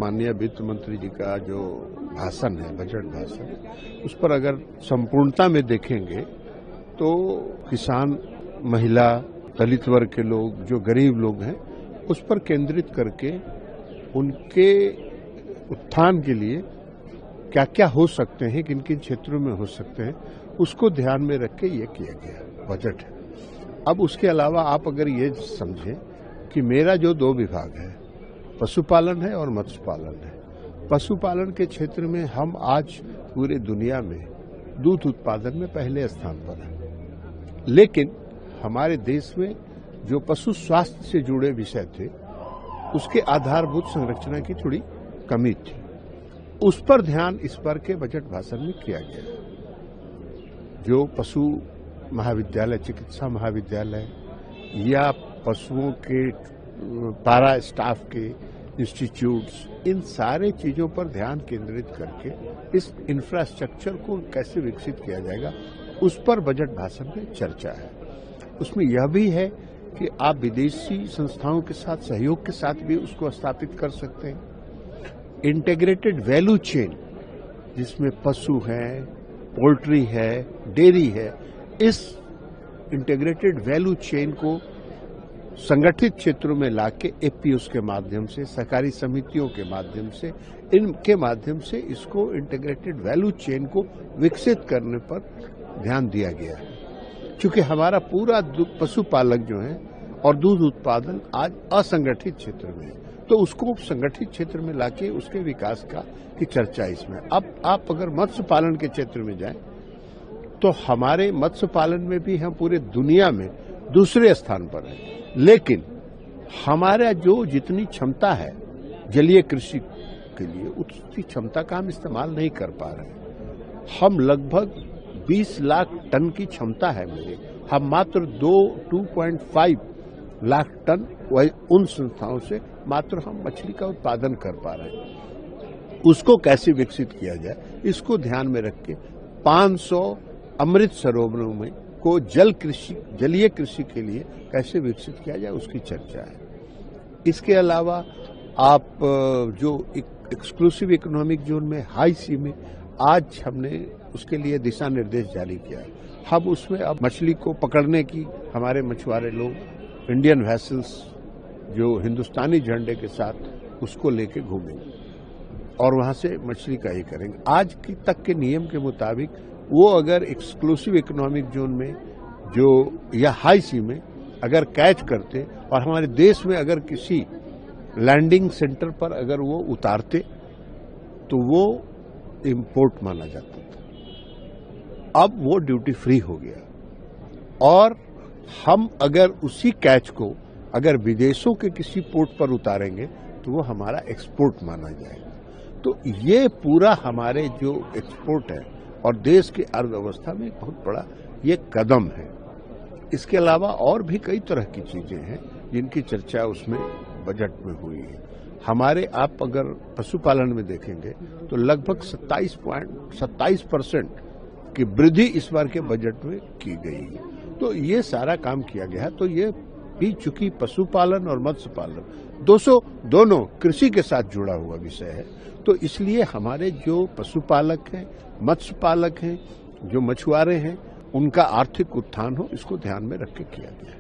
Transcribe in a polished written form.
माननीय वित्त मंत्री जी का जो भाषण है, बजट भाषण, उस पर अगर संपूर्णता में देखेंगे तो किसान, महिला, दलित वर्ग के लोग, जो गरीब लोग हैं, उस पर केंद्रित करके उनके उत्थान के लिए क्या क्या हो सकते हैं, किन किन क्षेत्रों में हो सकते हैं, उसको ध्यान में रख के ये किया गया बजट है। अब उसके अलावा आप अगर ये समझें कि मेरा जो दो विभाग है, पशुपालन है और मत्स्य पालन है। पशुपालन के क्षेत्र में हम आज पूरे दुनिया में दूध उत्पादन में पहले स्थान पर हैं, लेकिन हमारे देश में जो पशु स्वास्थ्य से जुड़े विषय थे, उसके आधारभूत संरचना की थोड़ी कमी थी। उस पर ध्यान इस बार के बजट भाषण में किया गया। जो पशु महाविद्यालय, चिकित्सा महाविद्यालय या पशुओं के पारा स्टाफ के इंस्टीट्यूट्स, इन सारे चीजों पर ध्यान केंद्रित करके इस इंफ्रास्ट्रक्चर को कैसे विकसित किया जाएगा, उस पर बजट भाषण में चर्चा है। उसमें यह भी है कि आप विदेशी संस्थाओं के साथ, सहयोग के साथ भी उसको स्थापित कर सकते हैं। इंटीग्रेटेड वैल्यू चेन, जिसमें पशु है, पोल्ट्री है, डेयरी है, इस इंटीग्रेटेड वैल्यू चेन को संगठित क्षेत्रों में लाके एपीओस के माध्यम से, सहकारी समितियों के माध्यम से, इनके माध्यम से इसको इंटीग्रेटेड वैल्यू चेन को विकसित करने पर ध्यान दिया गया है। क्योंकि हमारा पूरा पशुपालक जो है और दूध उत्पादन आज असंगठित क्षेत्र में है, तो उसको संगठित क्षेत्र में लाके उसके विकास की चर्चा इसमें। अब आप अगर मत्स्य पालन के क्षेत्र में जाएं तो हमारे मत्स्य पालन में भी हम पूरे दुनिया में दूसरे स्थान पर हैं, लेकिन हमारा जो जितनी क्षमता है जलीय कृषि के लिए, उतनी क्षमता का हम इस्तेमाल नहीं कर पा रहे। हम लगभग 20 लाख टन की क्षमता है मेरी, हम मात्र 2.5 लाख टन उन संस्थाओं से मात्र हम मछली का उत्पादन कर पा रहे हैं। उसको कैसे विकसित किया जाए, इसको ध्यान में रख के 500 अमृत सरोवरों में को जलीय कृषि के लिए कैसे विकसित किया जाए, उसकी चर्चा है। इसके अलावा आप जो एक्सक्लूसिव इकोनॉमिक जोन में, हाई सी में, आज हमने उसके लिए दिशा निर्देश जारी किया है। हम उसमें अब मछली को पकड़ने की, हमारे मछुआरे लोग इंडियन वेसल्स जो हिंदुस्तानी झंडे के साथ उसको लेके घूमेंगे और वहां से मछली का ही करेंगे। आज की तक के नियम के मुताबिक वो अगर एक्सक्लूसिव इकोनॉमिक जोन में जो या हाई सी में अगर कैच करते और हमारे देश में अगर किसी लैंडिंग सेंटर पर अगर वो उतारते तो वो इंपोर्ट माना जाता था। अब वो ड्यूटी फ्री हो गया और हम अगर उसी कैच को अगर विदेशों के किसी पोर्ट पर उतारेंगे तो वो हमारा एक्सपोर्ट माना जाएगा। तो ये पूरा हमारे जो एक्सपोर्ट है और देश की अर्थव्यवस्था में बहुत बड़ा ये कदम है। इसके अलावा और भी कई तरह की चीजें हैं जिनकी चर्चा उसमें बजट में हुई है। हमारे आप अगर पशुपालन में देखेंगे तो लगभग 27% की वृद्धि इस बार के बजट में की गई है। तो ये सारा काम किया गया है। तो ये भी चूंकि पशुपालन और मत्स्य पालन दोनों कृषि के साथ जुड़ा हुआ विषय है, तो इसलिए हमारे जो पशुपालक हैं, मत्स्य पालक हैं, जो मछुआरे हैं, उनका आर्थिक उत्थान हो, इसको ध्यान में रख के किया गया है।